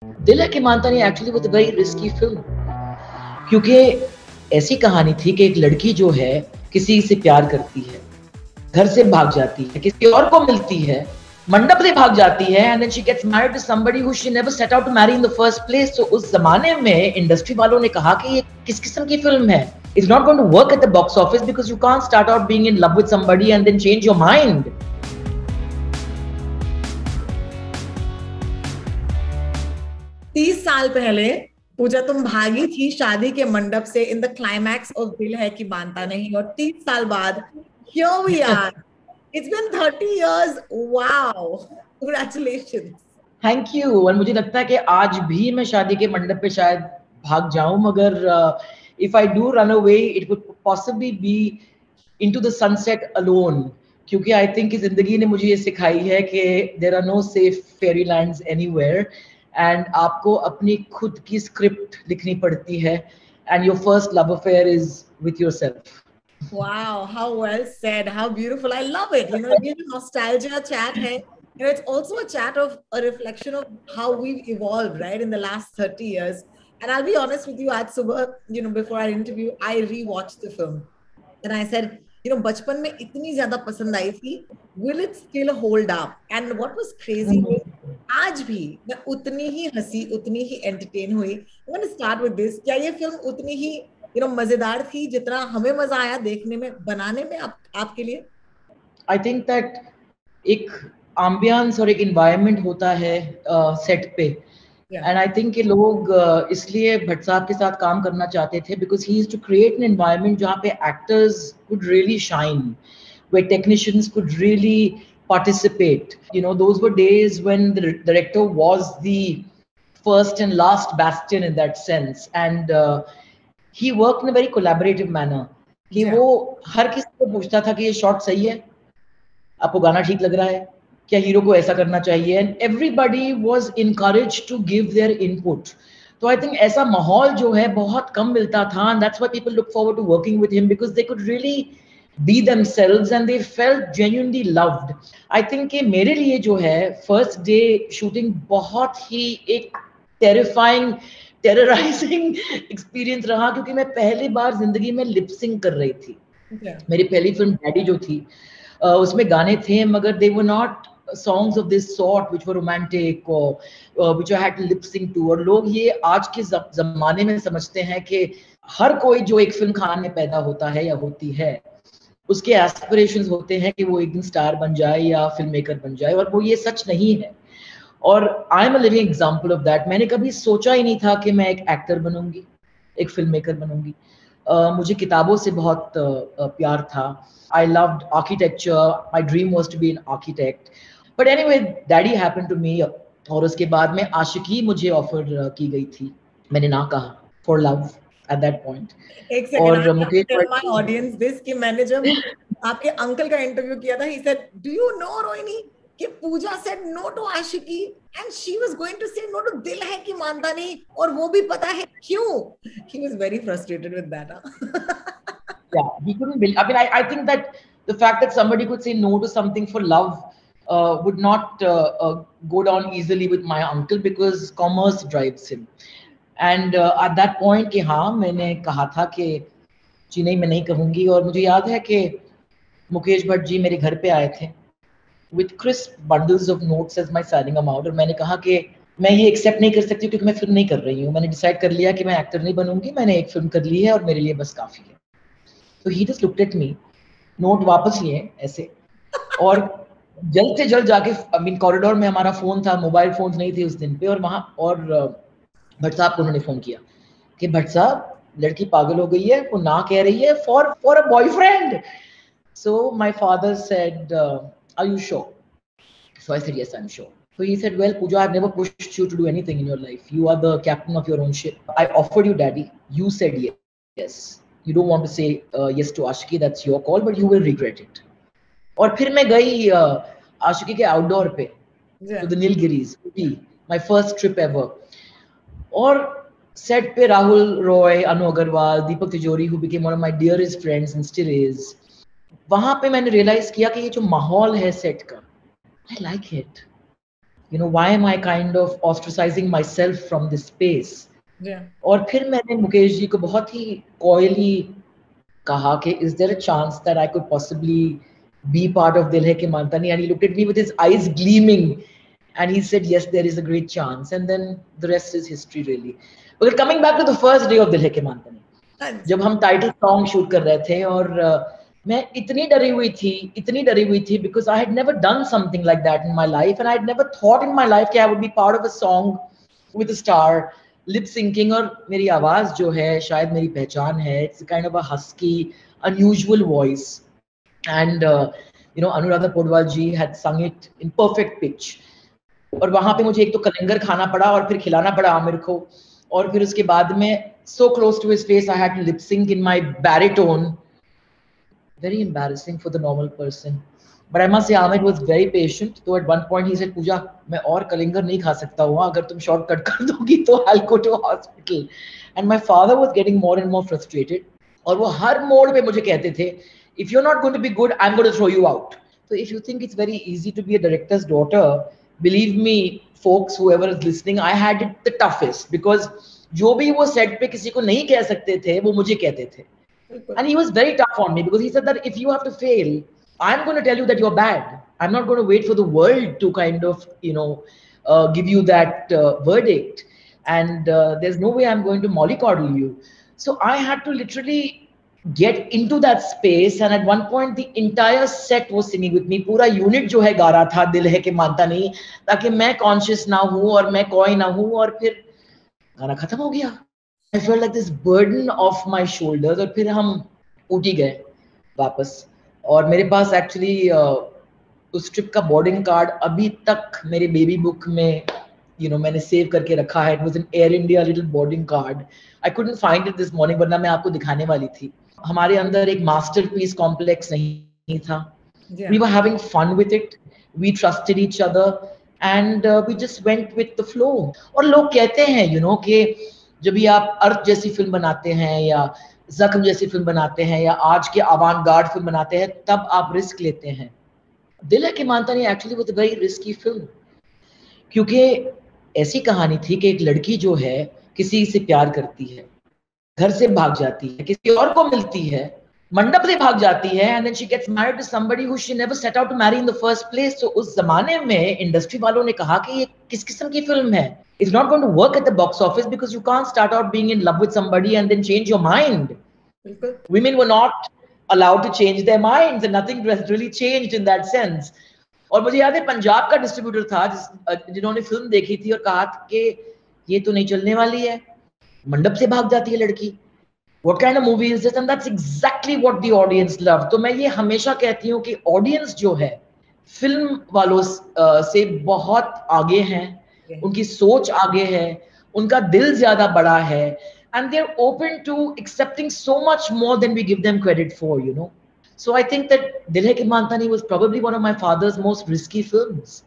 दिल है कि मानता नहीं actually was a very risky film, क्योंकि ऐसी कहानी थी कि एक लड़की जो है किसी से प्यार करती है, घर से भाग जाती है, किसी और को मिलती है, मंडप से भाग जाती है, and then she gets married to somebody who she never set out to marry in the first place. तो उस जमाने में इंडस्ट्री वालों ने कहा कि ये किस किस्म की फिल्म है, it's not going to work at the box office because you can't start out being in love with somebody and then change your mind. 30 साल पहले पूजा तुम भागी थी शादी के मंडप से इन द क्लाइमैक्स ऑफ दिल है कि मानता नहीं, और 30 साल बाद here we are. It's been 30 years. Wow. Congratulations. Thank you. और मुझे लगता है कि आज भी मैं शादी के मंडप पे शायद भाग जाऊं, मगर if I do run away it would possibly be into the sunset alone, क्योंकि आई थिंक कि जिंदगी ने मुझे ये सिखाई है कि there are no safe fairy lands anywhere, and आपको अपनी खुद की स्क्रिप्ट लिखनी पड़ती है, and your first love affair is with yourself. Wow, how well said. How beautiful. I love it. ये जो nostalgia chat है, it's also a chat of a reflection of how we've evolved, right, in the last 30 years. And I'll be honest with you, आज सुबह, before our interview, I rewatched the film. And I said, बचपन में इतनी ज्यादा पसंद आई थी, will it still hold up? And what was crazy was आज भी मैं उतनी ही हंसी, उतनी ही एंटरटेन हुई. I'm going to start with this. क्या ये फिल्म उतनी ही मजेदार थी जितना हमें मजा आया देखने में, बनाने में आपके लिए? आई थिंक दैट एक एम्बियंस और एक इन्वायरमेंट होता है सेट पे, एंड आई थिंक कि लोग इसलिए भट्ट साहब के साथ काम करना चाहते थे because he is to create an environment जहाँ पे actors could really shine, where technicians could really participate. You know, those were days when the director was the first and last bastion in that sense, and he worked in a very collaborative manner. कि वो हर किसी को पूछता था कि ये shot सही है, आपको गाना ठीक लग रहा है क्या, हीरो को ऐसा करना चाहिए, and everybody was encouraged to give their input. तो आई थिंक ऐसा माहौल जो है बहुत कम मिलता था, and that's why people look forward to working with him because they could really be themselves and they felt genuinely loved. I think कि मेरे लिए जो है फर्स्ट डे शूटिंग बहुत ही एक टेरिफाइंग टेरराइजिंग एक्सपीरियंस रहा, क्योंकि मैं पहली बार जिंदगी में लिपसिंग कर रही थी. मेरी पहली फिल्म डैडी जो थी उसमें गाने थे, मगर they were not songs of this sort which were romantic or which I had to lip sync to. और लोग ये आज के जमाने में समझते हैं कि हर कोई जो एक फिल्म खाने में पैदा होता है या होती है उसके एस्पिरेशंस होते हैं कि वो एक दिन स्टार बन जाए या फिल्म मेकर बन जाए, और वो ये सच नहीं है. और I am a living example of that. मैंने कभी सोचा ही नहीं था कि मैं एक एक्टर बनूंगी, एक फिल्म मेकर बनूंगी. मुझे किताबों से बहुत प्यार था. I loved architecture, my dream was to be an architect. But anyway daddy happened to me, और उसके बाद में आशिकी मुझे ऑफर की गई थी. मैंने ना कहा for love at that point. एक second, Mukesh tell my audience this कि मैंने जब आपके अंकल का इंटरव्यू किया था, he said, do you know Rohini कि पूजा said no to Aashiqui and she was going to say no to दिल है कि मानता नहीं, और वो भी पता है क्यों. He was very frustrated with that. Yeah, he couldn't believe. I mean, I think that the fact that somebody could say no to something for love would not go down easily with my uncle because commerce drives him. And at that point कि हाँ मैंने कहा था कि जी नहीं मैं नहीं कहूँगी. और मुझे याद है कि मुकेश भट्ट जी मेरे घर पे आए थे with crisp bundles of notes as my signing amount, और मैंने कहा कि मैं ये एक्सेप्ट नहीं कर सकती क्योंकि मैं फिल्म नहीं कर रही हूँ. मैंने डिसाइड कर लिया कि मैं एक्टर नहीं बनूंगी, मैंने एक फिल्म कर ली है और मेरे लिए बस काफी है. तो he just looked at me, note वापस लिए ऐसे, और जल्द से जल्द जाके आई मीन कॉरिडोर में हमारा फोन था, मोबाइल फोन नहीं थे उस दिन पे, और वहां और भट्ट साहब को उन्होंने फोन किया कि भट्ट साहब लड़की पागल हो गई है, वो ना कह रही है for for a boyfriend. So my father said are you sure? So I said yes, I'm sure. So he said, well, Pooja, I've never pushed you to do anything in your life. You are the captain of your own ship. I offered you daddy. You said yes. You don't want to say yes to Ashiki. That's your call, but you will regret it. और फिर मैं गई आशिकी के outdoor पे to the Nilgiris, my first trip ever. और set पे राहुल रॉय, अनु अग्रवाल, दीपक तिजोरी, who became one of my dearest friends and still is. वहां पे मैंने रियलाइज किया कि ये जो माहौल है सेट का, I like it. you know, why am I kind of ostracizing myself from this space? Yeah. और फिर मैंने मुकेश जी को बहुत ही coyly कहा कि is there a chance that I could possibly be part of Dil Hai Ke Mantani? And he looked at me with his eyes gleaming and he said, yes, there is a great chance. And then the rest is history really. But coming back to the first day of Dil Hai Ke Mantani, जब हम title song shoot कर रहे थे और मैं इतनी डरी हुई थी because I had never done something like that in my life and I had never thought in my life कि I would be part of a song with a star lip syncing. और मेरी आवाज जो है शायद मेरी पहचान है. It's kind of a husky unusual voice and you know Anuradha Podwal ji had sung it in perfect pitch. और वहां पे मुझे एक तो कलिंगर खाना पड़ा और फिर खिलाना पड़ा आमिर को और फिर उसके बाद में so close to his face I had to lip sync in my baritone. Very embarrassing for the normal person. But I must say Amit was very patient. So at one point he said, Pooja, मैं और कलिंगर नहीं खा सकता हूँ. अगर तुम shortcut कर दोगी तो I'll go to a hospital. And my father was getting more and more frustrated. और वो हर मोड़ पे मुझे कहते थे, if you're not going to be good, I'm going to throw you out. So if you think it's very easy to be a director's daughter, believe me, folks, whoever is listening, I had it the toughest because जो भी वो set पे किसी को नहीं कह सकते थे, वो मुझे कहते थे. And he was very tough on me because he said that if you have to fail, I'm going to tell you that you're bad. I'm not going to wait for the world to kind of, you know, give you that verdict. And there's no way I'm going to mollycoddle you. So I had to literally get into that space. And at one point, the entire set was singing with me. पूरा unit जो है गा रहा था दिल है कि मानता नहीं ताकि मैं conscious ना हूँ और मैं कोई ना हूँ और फिर गाना खत्म हो गया. I felt like this burden off my shoulders और फिर हम ऊटी गए वापस. और मेरे पास एक्चुअली उस ट्रिप का बोर्डिंग कार्ड अभी तक मेरे बेबी बुक में मैंने सेव करके रखा है. It was an air India little boarding card. I couldn't find it this morning वरना मैं आपको दिखाने वाली थी. हमारे अंदर एक मास्टरपीस कॉम्प्लेक्स नहीं था. We were having fun with it. We trusted each other and we just went with the flow. और लोग कहते हैं कि जब भी आप अर्थ जैसी फिल्म बनाते हैं या जख्म जैसी फिल्म बनाते हैं या आज के अवांगार्ड फिल्म बनाते हैं तब आप रिस्क लेते हैं. दिल है कि मानता नहीं actually was a very risky film क्योंकि ऐसी कहानी थी कि एक लड़की जो है किसी से प्यार करती है, घर से भाग जाती है, किसी और को मिलती है, मंडप से भाग जाती है and then she gets married to somebody who she never set out to marry in the first place. So उस जमाने में इंडस्ट्री वालों ने कहा कि ये किस किस्म की फिल्म है. It's not going to work at the box office because you can't start out being in love with somebody and then change your mind. Women were not allowed to change their minds and nothing really changed in that sense. और मुझे याद है पंजाब का distributor था जिन्होंने film देखी थी और कहा कि ये तो नहीं चलने वाली है, मंडप से भाग जाती है लड़की. What kind of movie is this? And that's exactly what the audience loved. तो मैं ये हमेशा कहती हूँ कि ऑडियंस जो है फिल्म वालों से बहुत आगे हैं, उनकी सोच आगे है, उनका दिल ज्यादा बड़ा है and they're open to accepting so much more than we give them credit for, So I think that Dil Hai Ki Mantani was probably one of my father's most risky films.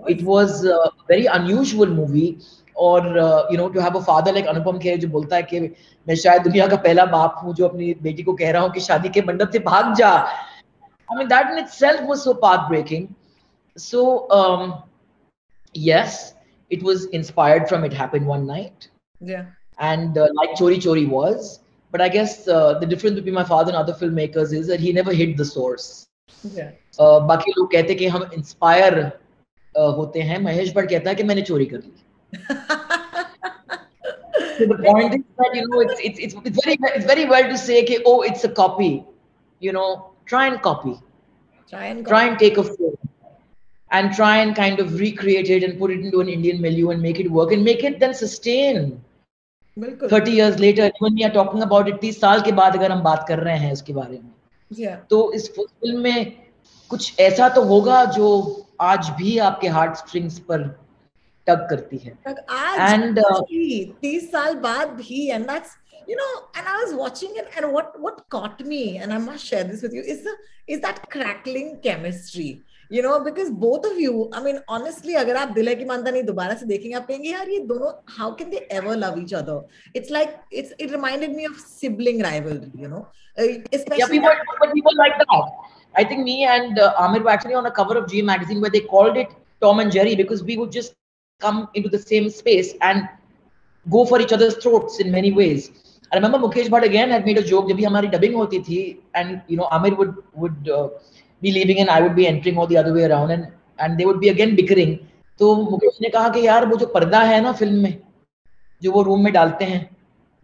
It was a very unusual movie. और to have a father like Anupam Kher जो बोलता है कि मैं शायद दुनिया का पहला बाप हूँ जो अपनी बेटी को कह रहा हूँ कि शादी के मंडप से भाग जा. I mean that in itself was so path breaking. So yes, it was inspired from It Happened One Night. Yeah. And like Chori Chori was, but I guess the difference between my father and other filmmakers is that he never hid the source. Yeah. बाकी लोग कहते हैं कि हम inspire होते हैं. महेश भट्ट कहता है कि मैंने चोरी कर ली. So the point is that it's very well to say कि oh it's a copy, try and copy, try and take a film and try and kind of recreate it and put it into an Indian milieu and make it work and make it then sustain. 30 years later when we are talking about it 30 साल के बाद अगर हम बात कर रहे हैं उसके बारे में, तो इस फिल्म में कुछ ऐसा तो होगा जो आज भी आपके हार्ट स्ट्रिंग्स पर टग करती है. And 30 साल बाद भी, and that's and I was watching it and what caught me, and I must share this with you, is that crackling chemistry. Because both of you, I mean, honestly, अगर आप दिल है कि मानता नहीं दोबारा से देखेंगे आप कहेंगे यार ये दोनों how can they ever love each other? It's like it reminded me of sibling rivalry, especially people like that. I think me and Amir were actually on a cover of G magazine where they called it Tom and Jerry, because we would just come into the same space and go for each other's throats in many ways. I remember Mukesh Bhatt again had made a joke जब भी हमारी dubbing होती थी, and you know Amir would be leaving and I would be entering or the other way around, and they would be again bickering. तो मुकेश ने कहा कि यार वो जो पर्दा है ना फिल्म में, जो वो रूम में डालते हैं,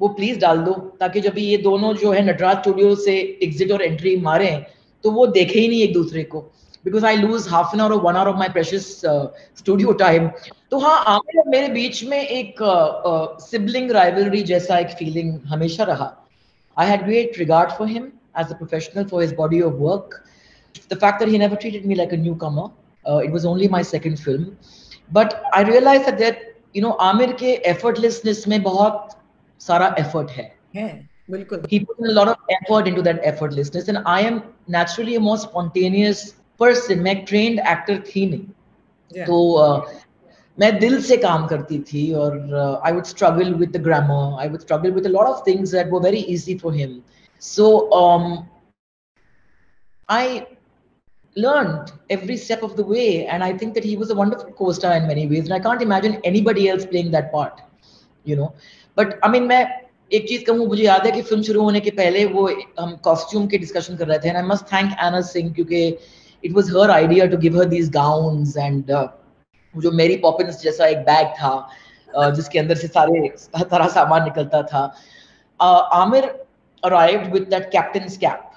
वो प्लीज डाल दो, ताकि जब ये दोनों जो है नटराज स्टूडियो से एग्जिट और एंट्री मारे तो वो देखे ही नहीं एक दूसरे को, because I lose half an hour और 1 hour of my precious studio time. तो हाँ, आमिर और मेरे बीच में एक सिबलिंग राइवलरी जैसा एक फीलिंग हमेशा रहा. I had great regard for him as a professional, for his body of work. The fact that he never treated me like a newcomer, it was only my second film. But I realized that you know, Aamir के effortlessness में बहुत सारा effort है. बिल्कुल. He put in a lot of effort into that effortlessness, and I am naturally a more spontaneous person. मैं trained actor थी नहीं, तो मैं दिल से काम करती थी, और I would struggle with the grammar. I would struggle with a lot of things that were very easy for him. So I learned every step of the way, and I think that he was a wonderful co-star in many ways, and I can't imagine anybody else playing that part, you know. But I mean, मैं एक चीज कहूँ, मुझे याद है कि film शुरू होने के पहले वो हम कॉस्ट्यूम के डिस्कशन कर रहे थे, and I must thank Anna Singh, क्योंकि it was her idea to give her these gowns, and जो मेरी पॉपिंस जैसा एक बैग था जिसके अंदर से सारा सामान निकलता था. Aamir arrived with that captain's cap.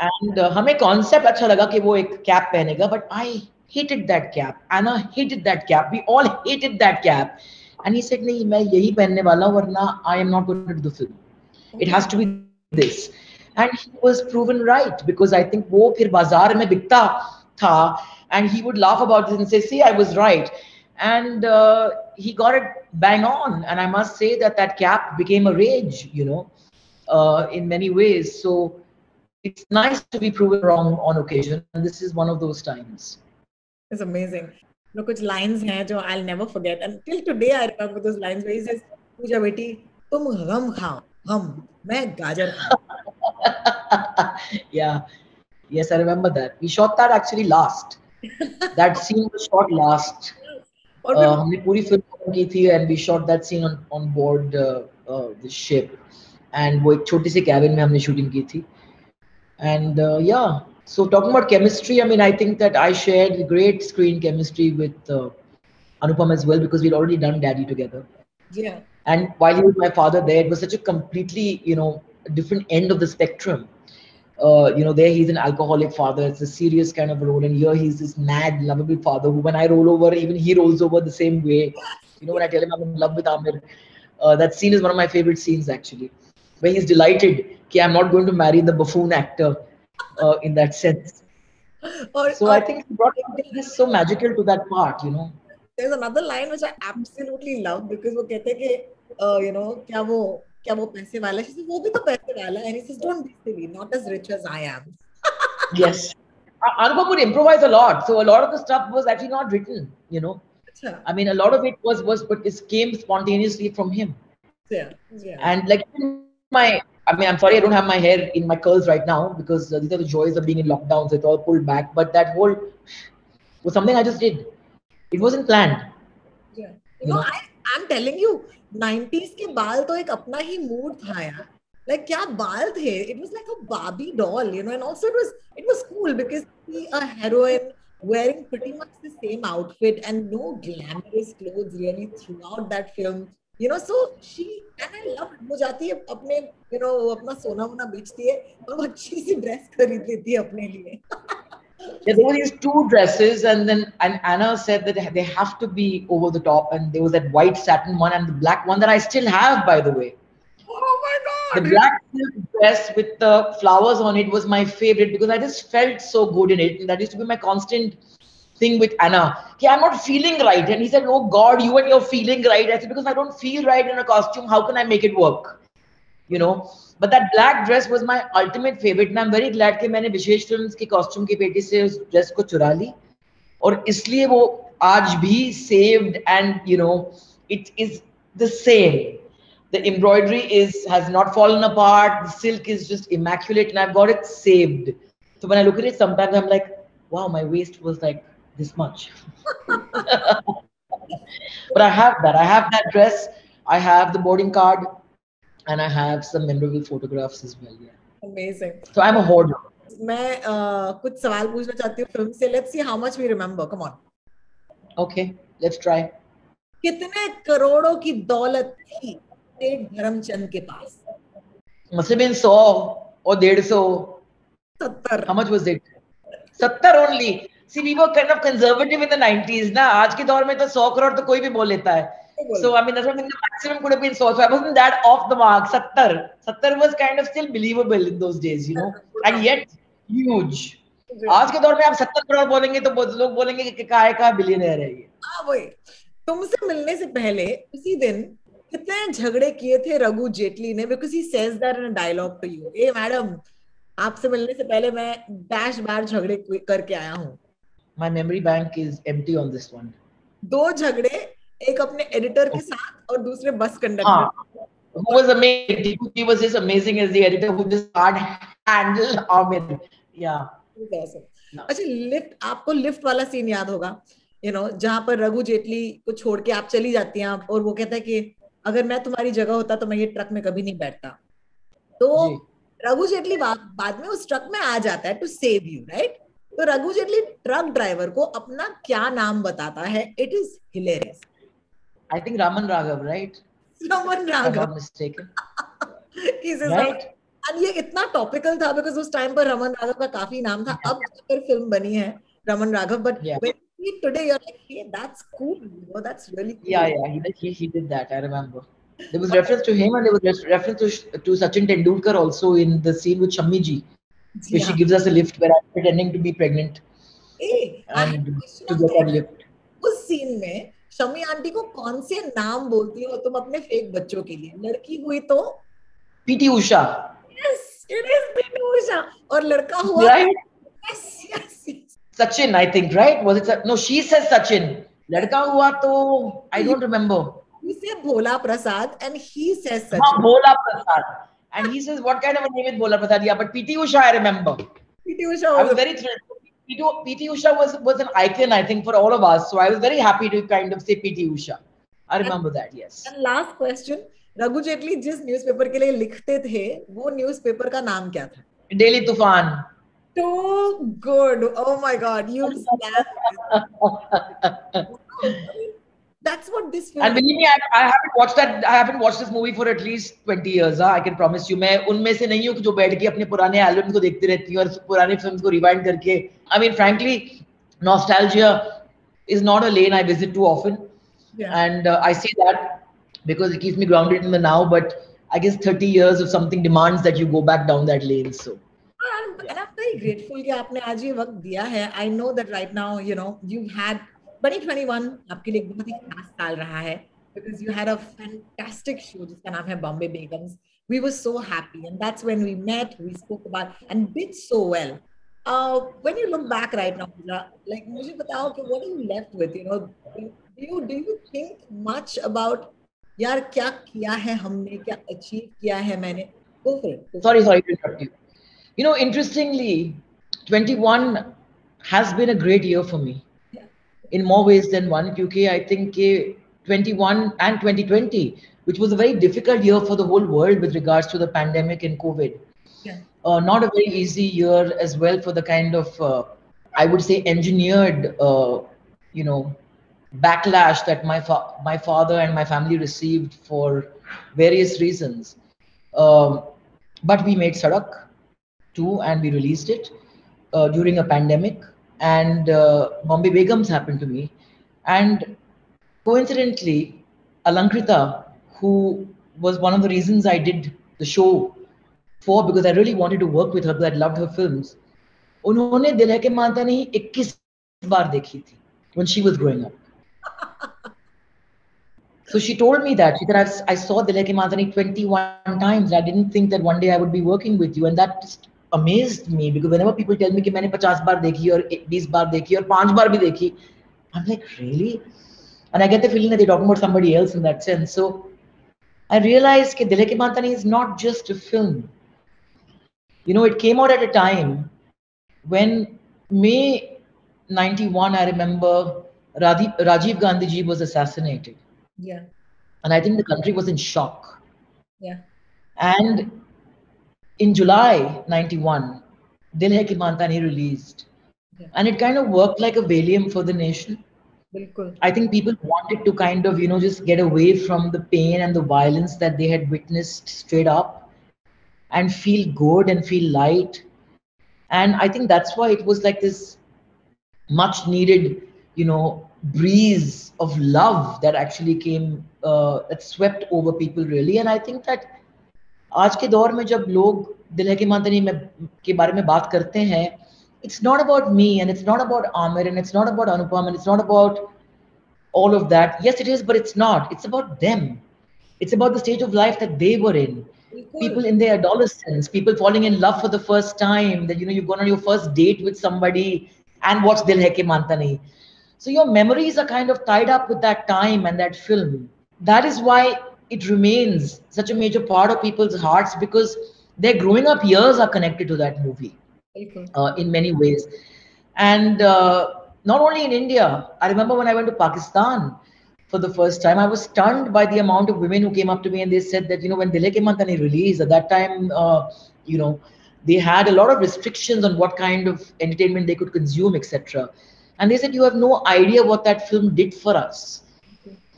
And हमें कॉन्सेप्ट अच्छा लगा कि वो एक कैप पहनेगा, but I hated that cap. Anna hated that cap. We all hated that cap. And he said, नहीं, मैं यही पहनने वाला हूँ, वरना I am not going to do the film. It has to be this. And he was proven right, because I think वो फिर बाजार में बिकता था, and he would laugh about this and say, see, I was right. And he got it bang on. And I must say that that cap became a rage, you know, in many ways. So it's nice to be proven wrong on occasion, and this is one of those times. It's amazing. No, कुछ lines हैं जो I'll never forget, and till today I remember those lines where he says, "पूजा बेटी, तुम गम खाओ, गम, मैं गाजर खाऊं." Yeah, yes, I remember that. We shot that actually last. That scene was shot last. हमने पूरी फिल्म की थी, and we shot that scene on board the ship, and वो एक छोटी सी cabin में हमने shooting की थी. And yeah, so talking about chemistry, I mean, I think that I shared great screen chemistry with Anupam as well, because we'd already done Daddy together. Yeah. And while he was my father there, it was such a completely, you know, different end of the spectrum. You know, there he's an alcoholic father, it's a serious kind of role, and here he's this mad, lovable father who, when I roll over, even he rolls over the same way. You know, when I tell him I'm in love with Amir, that scene is one of my favorite scenes actually, where he's delighted that I'm not going to marry the buffoon actor in that sense. So I think he brought this so magical to that part, you know. There's another line which I absolutely love, because वो कहते हैं कि you know, क्या वो पैसे वाला है? She says, वो भी तो पैसे वाला है. And he says, don't be silly, not as rich as I am. Yes. Anupam would improvise a lot, so a lot of the stuff was actually not written, you know. I mean, a lot of it was but it came spontaneously from him. Yeah. And like I mean, I'm sorry I don't have my hair in my curls right now, because these are the joys of being in lockdown, so it's all pulled back. But that whole was something I just did. It wasn't planned. Yeah. You know, I'm telling you, 90s के बाल तो एक अपना ही mood था यार. Like क्या बाल थे? It was like a Barbie doll, you know, and also it was cool because see a heroine wearing pretty much the same outfit and no glamorous clothes really throughout that film. You know, so she, and I love it. वो जाती है अपने, you know, अपना सोना वोना बेचती है और अच्छी सी ड्रेस खरीद लेती है अपने लिए. Yeah, there were these two dresses, and Anna said that they have to be over the top, and there was that white satin one and the black one that I still have, by the way. Oh my God! The black silk dress with the flowers on it was my favorite, because I just felt so good in it, and that used to be my constant thing with Anna. Okay, I'm not feeling right, and he said, "Oh God, you and you're feeling right." I said, "Because I don't feel right in a costume, how can I make it work?" You know. But that black dress was my ultimate favorite, and I'm very glad कि मैंने विशेष films के costume की पेटी से उस dress को चुरा ली, और इसलिए वो आज भी saved, and you know, it is the same. The embroidery has not fallen apart. The silk is just immaculate, and I've got it saved. So when I look at it, sometimes I'm like, wow, my waist was like this much. But I have that. I have that dress. I have the boarding card, and I have some memorable photographs as well. Yeah. Amazing. So I'm a hoarder. मैं कुछ सवाल पूछना चाहती हूँ film से. Let's see how much we remember. Come on. Okay, let's try. कितने करोड़ों की दौलत थी सेठ धर्मचंद के पास? Must have been 100 or 150. 70. How much was it? 70 only. See, we were kind of conservative in the 90s. ना आज के दौर में तो 100 crore तो कोई भी बोल लेता है. So I mean, that's what I mean. The maximum could have been 100. So I wasn't that off the mark. 70. 70 was kind of still believable in those days, you know. And yet huge. आज के दौर में आप 70 करोड़ बोलेंगे तो लोग बोलेंगे कि काय का बिलियनर है ये. हाँ वही. तुमसे मिलने से पहले उसी दिन कितने झगड़े किए थे रघु जेटली ने? Because he says that in a dialogue to you. A madam, आपसे मिलने से पहले मैं डैश बार झगड़े करके आया हूँ. My memory bank is empty on this one. 2 झगड़े, एक अपने एडिटर के साथ और दूसरे bus conductor. Who was amazing. He was just amazing as the editor who just can't handle Amit. Yeah. अच्छा, लिफ्ट, आपको लिफ्ट वाला सीन याद होगा, यू नो, जहां पर रघु जेटली को छोड़ के आप चली जाती हैं और वो कहता है कि अगर मैं तुम्हारी जगह होता तो मैं ये ट्रक में कभी नहीं बैठता. तो रघु जेटली बाद में उस ट्रक में आ जाता है टू सेव यू, राइट? तो रघु जेटली ट्रक ड्राइवर को अपना क्या नाम बताता है? It is hilarious. I think Raman Raghav, right? Raman Raghav. I'm not mistaken. Right? And ये इतना टॉपिकल था बिकॉज उस टाइम पर रमन राघव का काफी नाम था. अब अगर फिल्म बनी है Raman Raghav, but when you see today you're like, hey, that's cool, you know, that's really cool. Yeah, he did that. I remember. There was reference to him, and there was reference to Sachin Tendulkar also in the scene with Shammi ji, where she gives us a lift where I'm pretending to be pregnant. And to get that lift. उस scene में Shammi aunty को कौन से नाम बोलती हो तुम अपने फेक बच्चों के लिए? लड़की हुई तो PT Usha. Yes, it is PT Usha. और लड़का हुआ, right? Yes. Sachin, I think, right? Was it? No, she says Sachin. लड़का हुआ तो I don't remember. You say Bhola Prasad and he says Sachin. हाँ, Bhola Prasad. And he says, what kind of a name is Bhola Prasad? Yeah, but PT Usha, I remember. PT Usha. I was very thrilled. PT Usha was an icon, I think, for all of us. So I was very happy to kind of say PT Usha. I remember that, yes. And last question. Raghu Jaitley जिस newspaper के लिए लिखते थे, वो newspaper का नाम क्या था? डेली तूफान. Too good. Oh my God, you that's what this film. And believe me, I haven't watched that. I haven't watched this movie for at least 20 years. I can promise you. मैं उनमें से नहीं हूँ जो बैठ के अपने पुराने एल्बम को देखती रहती हूँ और पुराने फिल्म्स को रिवाइंड करके. I mean, frankly, nostalgia is not a lane I visit too often. Yeah. And I say that because it keeps me grounded in the now. But I guess 30 years of something demands that you go back down that lane. So. And I'm very grateful कि आपने आज ये वक्त दिया है. I know that right now, you know, you've had 2021 आपके लिए बहुत ही खास साल रहा है because you had a fantastic show जिसका नाम है Bombay Begums. We were so happy and that's when we met, we spoke about and did so well. When you look back right now, like मुझे बताओ कि what are you left with? You know, do you think much about यार क्या किया है हमने, क्या achieve किया है मैंने? Go for it. Sorry to interrupt you. You know, interestingly, 21 has been a great year for me. In more ways than one, because I think 21 and 2020, which was a very difficult year for the whole world with regards to the pandemic and COVID. Yeah. Not a very easy year as well for the kind of, I would say, engineered, you know, backlash that my father and my family received for various reasons. But we made Sadak too, and we released it during a pandemic. And Bombay Begums happened to me, and coincidentally, Alankrita, who was one of the reasons I did the show for, because I really wanted to work with her because I loved her films. उन्होंने दिल है के मानता नहीं 21 बार देखी थी when she was growing up. So she told me that. She said, I saw Dil Hai Ke Maanta Nahi 21 times. I didn't think that one day I would be working with you, and that just amazed me because whenever people tell me कि मैंने 50 बार देखी और 20 बार देखी और 5 बार भी देखी, I'm like, really? And I get the feeling that they're talking about somebody else in that sense. So I realized that Dil Hai Ke Maanta Nahi is not just a film. You know, it came out at a time when 91, I remember Rajiv Gandhi ji was assassinated. Yeah. And I think the country was in shock. Yeah. And in July 91, Dil Hai Ki Manta Nahi released. Yeah. And it kind of worked like a Valium for the nation. Bilkul. I think people wanted to kind of, just get away from the pain and the violence that they had witnessed straight up and feel good and feel light. And I think that's why it was like this much needed, breeze of love that actually came, that swept over people really. And I think that आज के दौर में जब लोग दिल है कि मांतनी में के बारे में बात करते हैं, it's not about me and it's not about Amir and it's not about Anupam and it's not about all of that. Yes, it is, but it's not. It's about them. It's about the stage of life that they were in. People in their adolescence, people falling in love for the first time, that you've gone on your first date with somebody and watched Dil Hai Ke Manta Nahi. So your memories are kind of tied up with that time and that film. That is why it remains such a major part of people's hearts, because their growing up years are connected to that movie in many ways. And not only in India, I remember when I went to Pakistan for the first time, I was stunned by the amount of women who came up to me and they said that, when Dil Hai Ke Manta Nahi released, at that time, they had a lot of restrictions on what kind of entertainment they could consume, etc. And they said, you have no idea what that film did for us.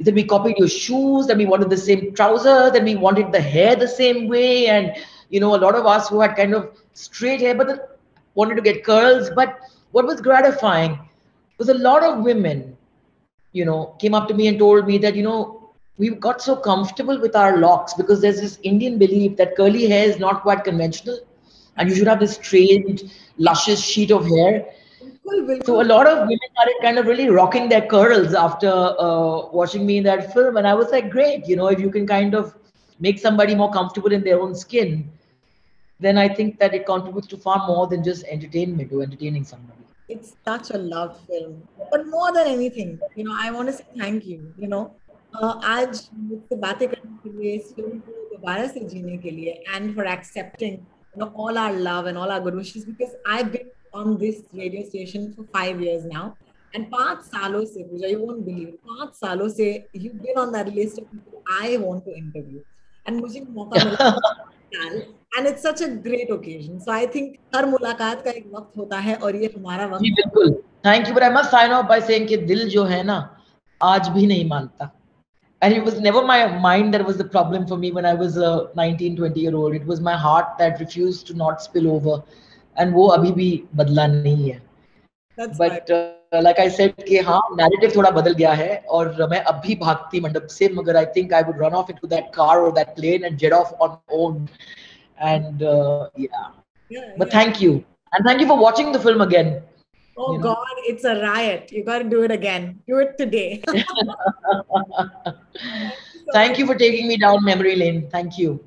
That we copied your shoes, that we wanted the same trousers, that we wanted the hair the same way. And, a lot of us who had kind of straight hair, but wanted to get curls. But what was gratifying was a lot of women, came up to me and told me that, we got so comfortable with our locks because there's this Indian belief that curly hair is not quite conventional and you should have this straight, luscious sheet of hair. So a lot of women started kind of really rocking their curls after watching me in that film. And I was like, great, if you can kind of make somebody more comfortable in their own skin, then I think that it contributes to far more than just entertainment or entertaining somebody. It's such a love film. But more than anything, I want to say thank you. आज मुझसे बातें करने के लिए, इस film को दोबारा से जीने के लिए, and for accepting all our love and all our good wishes, because I've been on this radio station for 5 years now. And 5 सालों से, Pooja, you won't believe, 5 सालों से you've been on that list of people I want to interview. And मुझे मौका मिला, and it's such a great occasion. So I think हर मुलाकात का एक वक्त होता है और ये हमारा वक्त. जी बिल्कुल. Thank you, but I must sign off by saying कि दिल जो है ना आज भी नहीं मानता. And it was never my mind that was the problem for me when I was a 19, 20-year-old. It was my heart that refused to not spill over. And वो अभी भी बदला नहीं है. But like I said कि हाँ, narrative थोड़ा बदल गया है और मैं अब भी भागती मंडप से, मगर I think I would run off into that car or that plane and jet off on my own. And but thank you. And thank you for watching the film again. Oh God, it's a riot. You got to do it again. Do it today. Thank you for taking me down memory lane. Thank you.